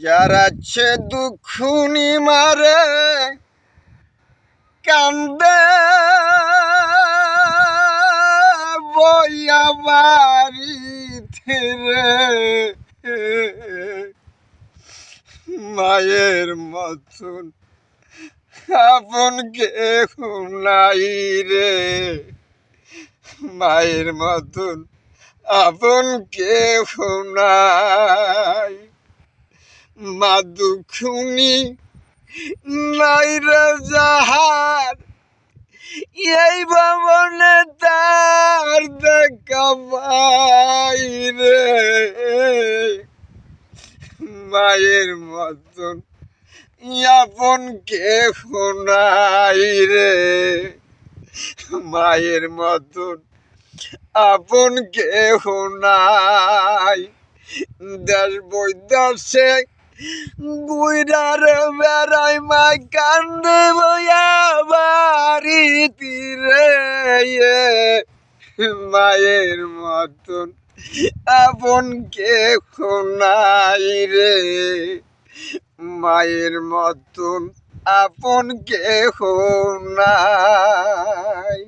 যারাচ্ছে দুঃখুনি মারে কান্দে বইয়া বাড়িতে রে মায়ের মতন আপন কেহ নাই রে, মায়ের মতন আপন কেহ নাই। মা দুঃখুনি নাই রে যাহার এই ভবনে তার দেখা পাই রে, মায়ের মতন আপন কেহ নাই রে, মায়ের মতন আপন কেহ নাই। দেশ বৈদেশে বুইরারে বেড়াই মাই কান্দে বইয়া বাড়িতে রে, মায়ের মতন আপন কেহ নাই রে, মায়ের মতন আপন কেহ নাই।